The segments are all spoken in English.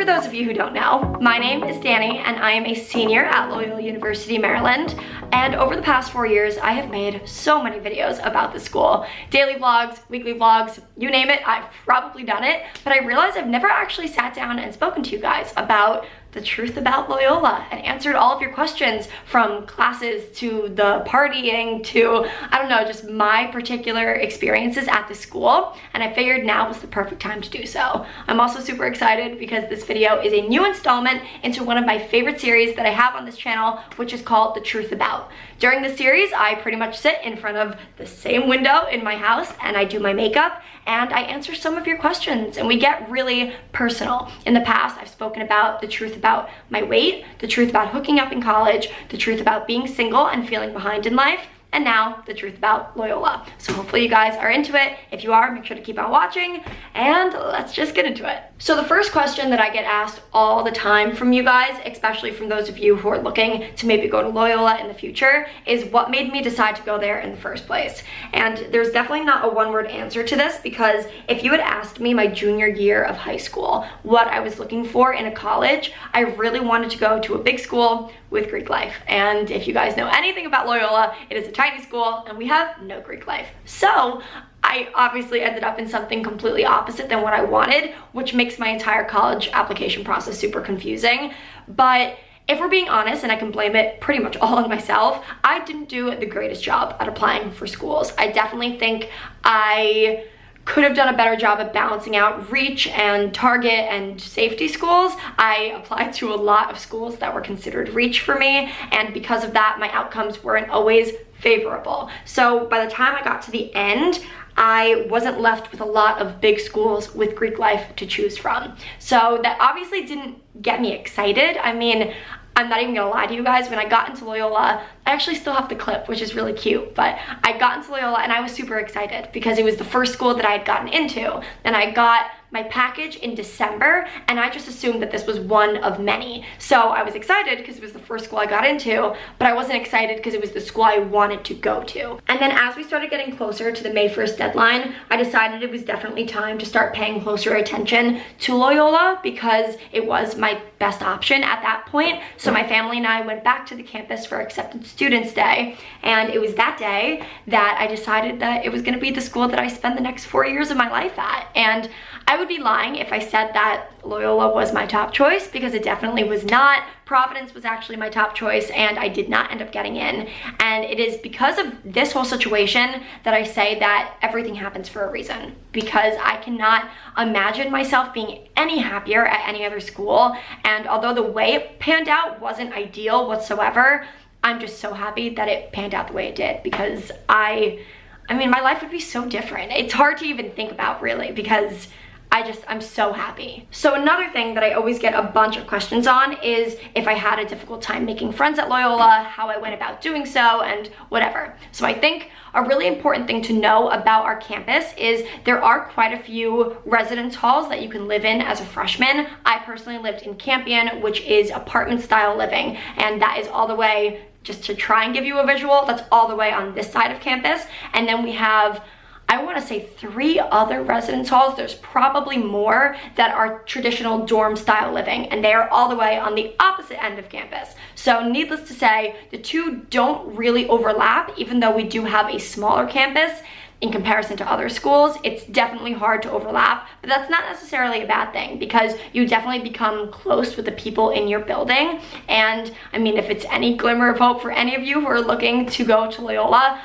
for those of you who don't know, my name is Dani and I am a senior at Loyola University, Maryland. And over the past 4 years, I have made so many videos about the school. Daily vlogs, weekly vlogs, you name it, I've probably done it. But I realized I've never actually sat down and spoken to you guys about the truth about Loyola and answered all of your questions, from classes to the partying to, I don't know, just my particular experiences at the school. And I figured now was the perfect time to do so. I'm also super excited because this video is a new installment into one of my favorite series that I have on this channel, which is called The Truth About. During this series, I pretty much sit in front of the same window in my house and I do my makeup and I answer some of your questions and we get really personal. In the past, I've spoken about the truth about my weight, the truth about hooking up in college, the truth about being single and feeling behind in life, and now the truth about Loyola. So hopefully you guys are into it. If you are, make sure to keep on watching and let's just get into it. So the first question that I get asked all the time from you guys, especially from those of you who are looking to maybe go to Loyola in the future, is what made me decide to go there in the first place? And there's definitely not a one-word answer to this, because if you had asked me my junior year of high school what I was looking for in a college, I really wanted to go to a big school with Greek life. And if you guys know anything about Loyola, it is a tiny school and we have no Greek life. So I obviously ended up in something completely opposite than what I wanted, which makes my entire college application process super confusing. But if we're being honest, and I can blame it pretty much all on myself, I didn't do the greatest job at applying for schools. I definitely think I could have done a better job at balancing out reach and target and safety schools. I applied to a lot of schools that were considered reach for me, and because of that, my outcomes weren't always favorable. So by the time I got to the end, I wasn't left with a lot of big schools with Greek life to choose from. So that obviously didn't get me excited. I mean, I'm not even gonna lie to you guys, when I got into Loyola, I actually still have the clip, which is really cute, but I got into Loyola and I was super excited because it was the first school that I had gotten into, and I got my package in December and I just assumed that this was one of many. So I was excited because it was the first school I got into, but I wasn't excited because it was the school I wanted to go to. And then as we started getting closer to the May 1st deadline, I decided it was definitely time to start paying closer attention to Loyola because it was my best option at that point. So my family and I went back to the campus for Accepted Students Day, and it was that day that I decided that it was gonna be the school that I spend the next 4 years of my life at. And I would be lying if I said that Loyola was my top choice, because it definitely was not. Providence was actually my top choice and I did not end up getting in. And it is because of this whole situation that I say that everything happens for a reason, because I cannot imagine myself being any happier at any other school. And although the way it panned out wasn't ideal whatsoever, I'm just so happy that it panned out the way it did, because I mean, my life would be so different. It's hard to even think about, really, because I'm so happy. So another thing that I always get a bunch of questions on is if I had a difficult time making friends at Loyola, how I went about doing so, and whatever. So I think a really important thing to know about our campus is there are quite a few residence halls that you can live in as a freshman. I personally lived in Campion, which is apartment style living, and that is all the way, just to try and give you a visual, that's all the way on this side of campus. And then we have, I want to say, 3 other residence halls. There's probably more that are traditional dorm style living, and they are all the way on the opposite end of campus. So needless to say, the two don't really overlap, even though we do have a smaller campus. In comparison to other schools, it's definitely hard to overlap, but that's not necessarily a bad thing, because you definitely become close with the people in your building. And I mean, if it's any glimmer of hope for any of you who are looking to go to Loyola,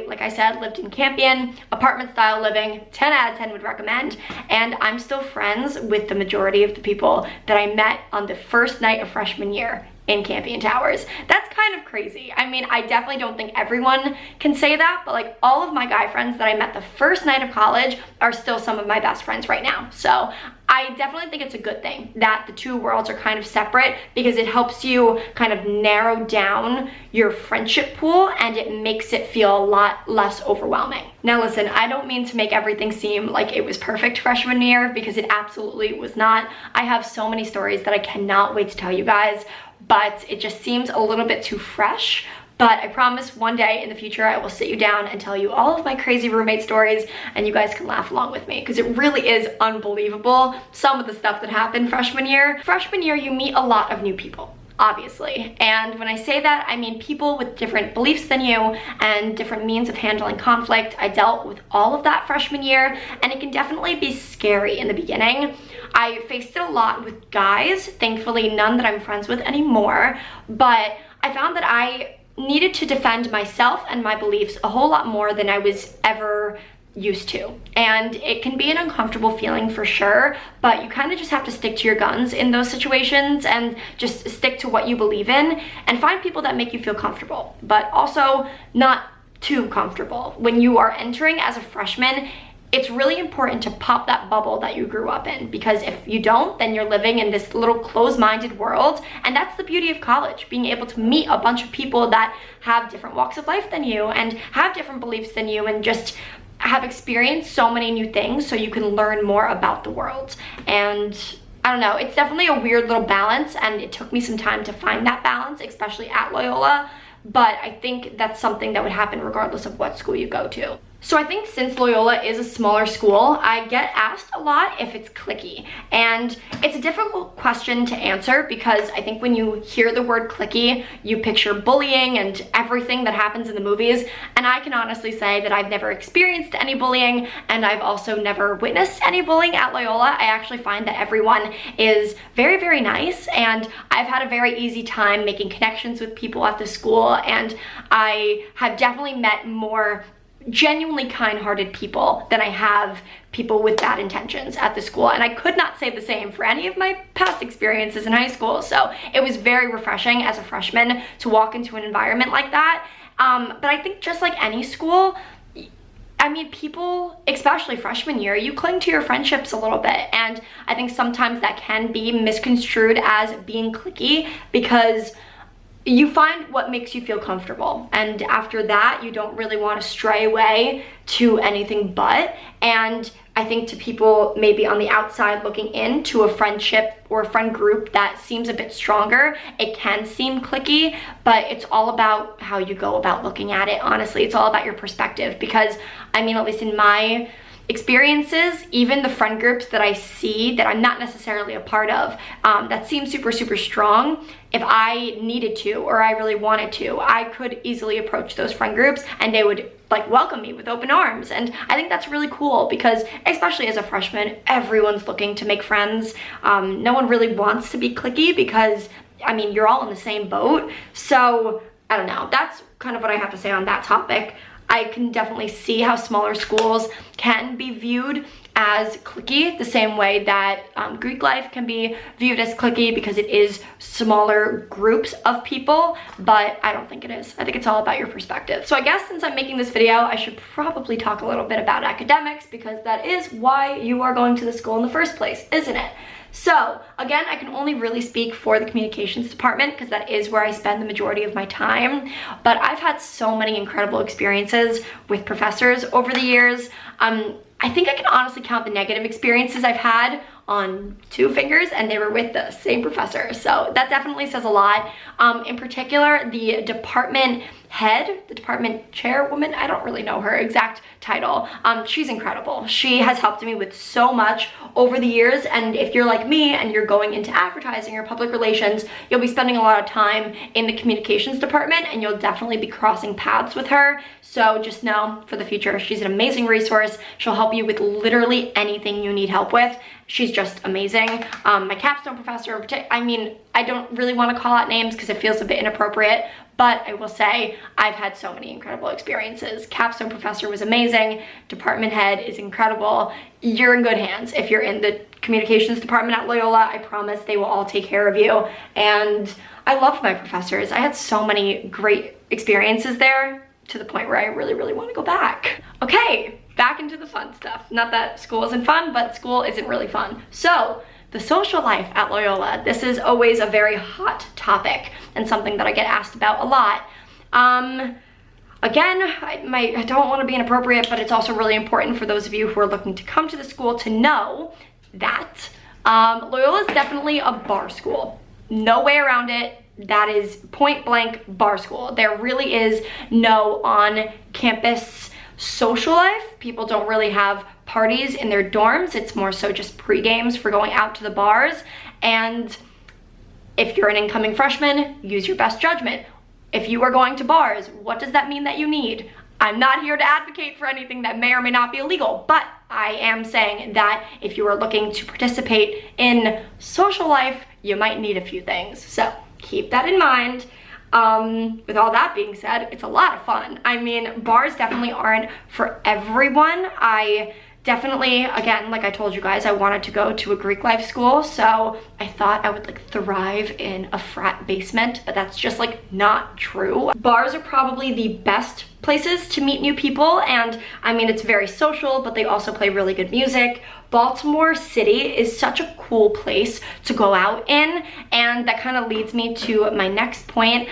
like I said, lived in Campion, apartment style living, 10 out of 10 would recommend. And I'm still friends with the majority of the people that I met on the first night of freshman year in Campion Towers. That's kind of crazy. I mean, I definitely don't think everyone can say that, but like all of my guy friends that I met the first night of college are still some of my best friends right now. So I definitely think it's a good thing that the two worlds are kind of separate, because it helps you kind of narrow down your friendship pool and it makes it feel a lot less overwhelming. Now listen, I don't mean to make everything seem like it was perfect freshman year, because it absolutely was not. I have so many stories that I cannot wait to tell you guys, but it just seems a little bit too fresh. But I promise one day in the future I will sit you down and tell you all of my crazy roommate stories, and you guys can laugh along with me, because it really is unbelievable some of the stuff that happened freshman year. Freshman year, you meet a lot of new people, obviously. And when I say that, I mean people with different beliefs than you and different means of handling conflict. I dealt with all of that freshman year, and it can definitely be scary in the beginning. I faced it a lot with guys, thankfully none that I'm friends with anymore, but I found that I needed to defend myself and my beliefs a whole lot more than I was ever used to. And it can be an uncomfortable feeling for sure, but you kind of just have to stick to your guns in those situations and just stick to what you believe in and find people that make you feel comfortable, but also not too comfortable. When you are entering as a freshman, it's really important to pop that bubble that you grew up in, because if you don't, then you're living in this little closed-minded world. And that's the beauty of college, being able to meet a bunch of people that have different walks of life than you and have different beliefs than you, and just have experienced so many new things so you can learn more about the world. And I don't know, it's definitely a weird little balance, and it took me some time to find that balance, especially at Loyola, but I think that's something that would happen regardless of what school you go to. So I think since Loyola is a smaller school, I get asked a lot if it's cliquey. And it's a difficult question to answer, because I think when you hear the word cliquey, you picture bullying and everything that happens in the movies. And I can honestly say that I've never experienced any bullying, and I've also never witnessed any bullying at Loyola. I actually find that everyone is very, very nice, and I've had a very easy time making connections with people at the school, and I have definitely met more genuinely kind-hearted people than I have people with bad intentions at the school. And I could not say the same for any of my past experiences in high school. So it was very refreshing as a freshman to walk into an environment like that. But I think just like any school, I mean, people, especially freshman year, you cling to your friendships a little bit. And I think sometimes that can be misconstrued as being cliquey, because you find what makes you feel comfortable, and after that you don't really want to stray away to anything but. And I think to people maybe on the outside looking into a friendship or a friend group that seems a bit stronger, it can seem cliquey, but it's all about how you go about looking at it. Honestly, it's all about your perspective, because I mean, at least in my experiences, even the friend groups that I see that I'm not necessarily a part of, that seem super, super strong, if I needed to or I really wanted to, I could easily approach those friend groups and they would like welcome me with open arms. And I think that's really cool, because especially as a freshman, everyone's looking to make friends. No one really wants to be cliquey, because I mean, you're all in the same boat. So I don't know, that's kind of what I have to say on that topic. I can definitely see how smaller schools can be viewed as cliquey, the same way that Greek life can be viewed as cliquey, because it is smaller groups of people, but I don't think it is. I think it's all about your perspective. So I guess since I'm making this video, I should probably talk a little bit about academics, because that is why you are going to the school in the first place, isn't it? So again, I can only really speak for the communications department, because that is where I spend the majority of my time. But I've had so many incredible experiences with professors over the years. I think I can honestly count the negative experiences I've had on 2 fingers, and they were with the same professor. So that definitely says a lot. In particular, the department head, the department chairwoman, I don't really know her exact title. She's incredible. She has helped me with so much over the years, and if you're like me and you're going into advertising or public relations, you'll be spending a lot of time in the communications department, and you'll definitely be crossing paths with her. So just know for the future, she's an amazing resource. She'll help you with literally anything you need help with. She's just amazing. My capstone professor, I mean, I don't really want to call out names because it feels a bit inappropriate, but I will say I've had so many incredible experiences. Capstone professor was amazing. Department head is incredible. You're in good hands. If you're in the communications department at Loyola, I promise they will all take care of you. And I loved my professors. I had so many great experiences there, to the point where I really, really want to go back. Okay, back into the fun stuff. Not that school isn't fun, but school isn't really fun. So the social life at Loyola, this is always a very hot topic and something that I get asked about a lot. Again, I don't want to be inappropriate, but it's also really important for those of you who are looking to come to the school to know that Loyola is definitely a bar school. No way around it. that is point blank bar school. There really is no on-campus social life. People don't really have parties in their dorms. It's more so just pre-games for going out to the bars. And if you're an incoming freshman, use your best judgment. If you are going to bars, what does that mean that you need? I'm not here to advocate for anything that may or may not be illegal, but I am saying that if you are looking to participate in social life, you might need a few things. So keep that in mind. With all that being said, it's a lot of fun. I mean, bars definitely aren't for everyone. I definitely, again, like I told you guys, I wanted to go to a Greek life school, so I thought I would like thrive in a frat basement, but that's just like not true. Bars are probably the best places to meet new people, and I mean, it's very social, but they also play really good music. Baltimore City is such a cool place to go out in, and that kind of leads me to my next point.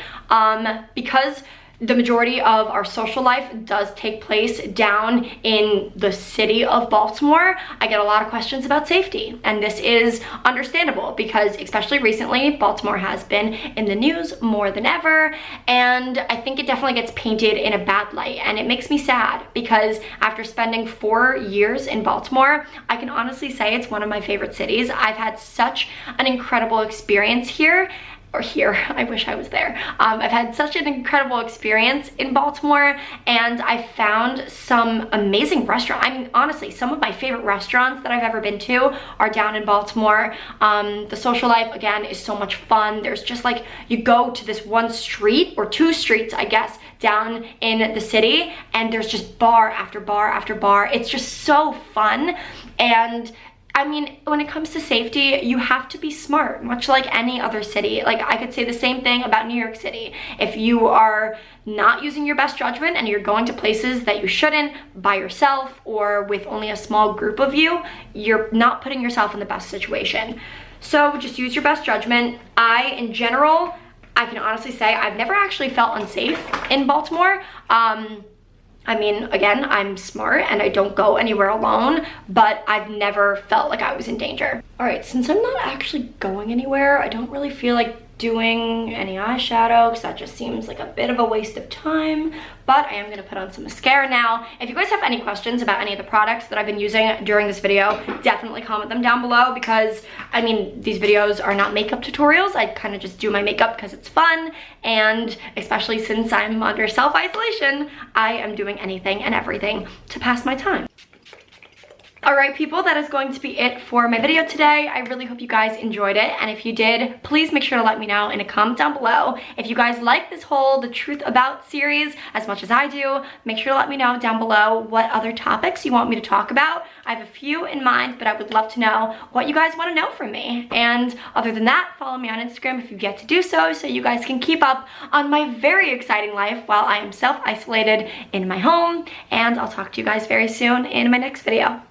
Because the majority of our social life does take place down in the city of Baltimore, I get a lot of questions about safety, and this is understandable because especially recently Baltimore has been in the news more than ever, and I think it definitely gets painted in a bad light, and it makes me sad because after spending 4 years in Baltimore, I can honestly say it's one of my favorite cities. I've had such an incredible experience here. I wish I was there. I've had such an incredible experience in Baltimore, and I found some amazing restaurants. I mean, honestly, some of my favorite restaurants that I've ever been to are down in Baltimore. The social life, again, is so much fun. There's just like, you go to this one street, or 2 streets, I guess, down in the city, and there's just bar after bar after bar. It's just so fun. And I mean, when it comes to safety, you have to be smart, much like any other city. Like, I could say the same thing about New York City. If you are not using your best judgment and you're going to places that you shouldn't by yourself or with only a small group of you, you're not putting yourself in the best situation. So just use your best judgment. In general, I can honestly say I've never actually felt unsafe in Baltimore. I mean, again, I'm smart and I don't go anywhere alone, but I've never felt like I was in danger. All right, since I'm not actually going anywhere, I don't really feel like doing any eyeshadow because that just seems like a bit of a waste of time, but I am gonna put on some mascara now. If you guys have any questions about any of the products that I've been using during this video, definitely comment them down below because, I mean, these videos are not makeup tutorials. I kind of just do my makeup because it's fun, and especially since I'm under self-isolation, I am doing anything and everything to pass my time. All right, people, that is going to be it for my video today. I really hope you guys enjoyed it, and if you did, please make sure to let me know in a comment down below. If you guys like this whole The Truth About series as much as I do, make sure to let me know down below what other topics you want me to talk about. I have a few in mind, but I would love to know what you guys want to know from me. And other than that, follow me on Instagram if you've yet to do so, so you guys can keep up on my very exciting life while I am self-isolated in my home, and I'll talk to you guys very soon in my next video.